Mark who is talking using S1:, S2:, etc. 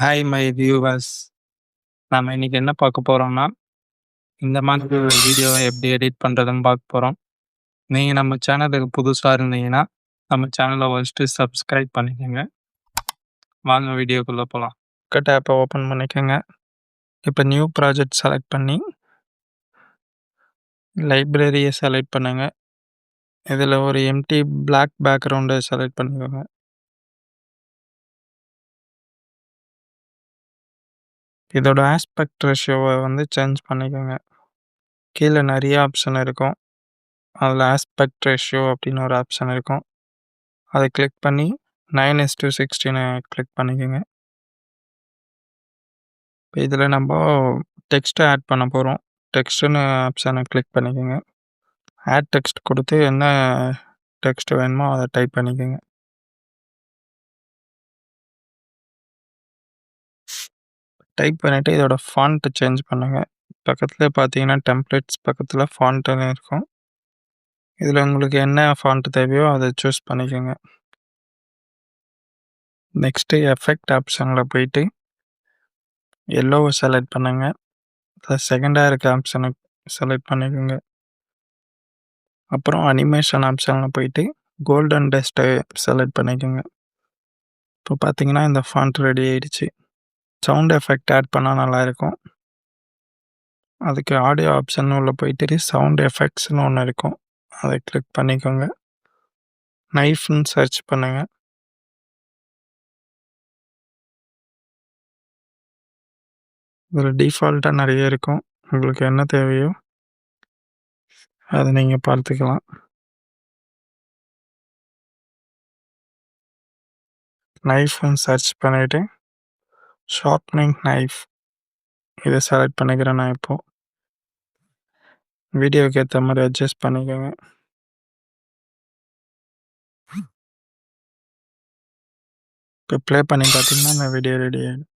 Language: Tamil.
S1: Hi my viewers. நாம இன்னைக்கு என்ன பார்க்க போறோம்னா, இந்த மாதிரி ஒரு வீடியோவை எப்படி எடிட் பண்றதுன்னு பார்க்க போறோம். நீங்க நம்ம சேனலுக்கு புதுசா இருந்தீங்கன்னா, நம்ம சேனலை ஃபர்ஸ்ட்டு சப்ஸ்கிரைப் பண்ணிக்கோங்க. வாங்க வீடியோக்குள்ள போலாம். ஆப்பை ஓப்பன் பண்ணிக்கோங்க. இப்போ நியூ ப்ராஜெக்ட் செலக்ட் பண்ணி, லைப்ரரியை செலக்ட் பண்ணுங்க. இதில் ஒரு எம்டி பிளாக் பேக்ரவுண்டை செலக்ட் பண்ணிக்கோங்க. இதோட ஆஸ்பெக்ட் ரேஷியோவை சேஞ்ச் பண்ணிக்கோங்க. கீழே நிறைய ஆப்ஷன் இருக்கும். அதில் ஆஸ்பெக்ட் ரேஷியோ அப்படின்னு ஒரு ஆப்ஷன் இருக்கும். அதை கிளிக் பண்ணி 9:16 கிளிக் பண்ணிக்கோங்க. இப்போ இதில் நம்ம டெக்ஸ்ட்டை ஆட் பண்ண போகிறோம். டெக்ஸ்ட்டுன்னு ஆப்ஷனை கிளிக் பண்ணிக்கோங்க. ஆட் டெக்ஸ்ட் கொடுத்து என்ன டெக்ஸ்ட் வேணுமோ அதை டைப் பண்ணிக்கோங்க. டைப் பண்ணிவிட்டு இதோட ஃபாண்ட்டு சேஞ்ச் பண்ணுங்கள். பக்கத்தில் பார்த்தீங்கன்னா டெம்ப்ளேட்ஸ் பக்கத்தில் ஃபாண்ட்டுன்னு இருக்கும். இதில் உங்களுக்கு என்ன ஃபாண்ட்டு தேவையோ அதை சூஸ் பண்ணிக்கோங்க. நெக்ஸ்ட்டு எஃபெக்ட் ஆப்ஷனில் போயிட்டு எல்லோவை செலக்ட் பண்ணுங்கள். செகண்டாக இருக்க ஆப்ஷனை செலக்ட் பண்ணிக்கோங்க. அப்புறம் அனிமேஷன் ஆப்ஷனில் போயிட்டு கோல்டன் டஸ்ட்டை செலக்ட் பண்ணிக்கோங்க. இப்போ பார்த்தீங்கன்னா இந்த ஃபாண்ட் ரெடி ஆயிடுச்சு. சவுண்ட் எஃபெக்ட் ஆட் பண்ணால் நல்லாயிருக்கும். அதுக்கு ஆடியோ ஆப்ஷன் உள்ள போயிட்டு சவுண்ட் எஃபெக்ட்ஸ்னு ஒன்று இருக்கும். அதை கிளிக் பண்ணிக்கோங்க. நைஃப்னு சர்ச் பண்ணுங்கள். இதில் டிஃபால்ட்டாக நிறைய இருக்கும். உங்களுக்கு என்ன தேவையோ அதை நீங்கள் பார்த்துக்கலாம். நைஃப்னு சர்ச் பண்ணிவிட்டு ஷார்ப்னிங் நைஃப் இதை செலக்ட் பண்ணிக்கிறேன் நான் இப்போது. வீடியோக்கு ஏற்ற மாதிரி அட்ஜஸ்ட் பண்ணிக்கோங்க. இப்போ ப்ளே பண்ணி பார்த்தீங்கன்னா இந்த வீடியோ ரெடி ஆகிடும்.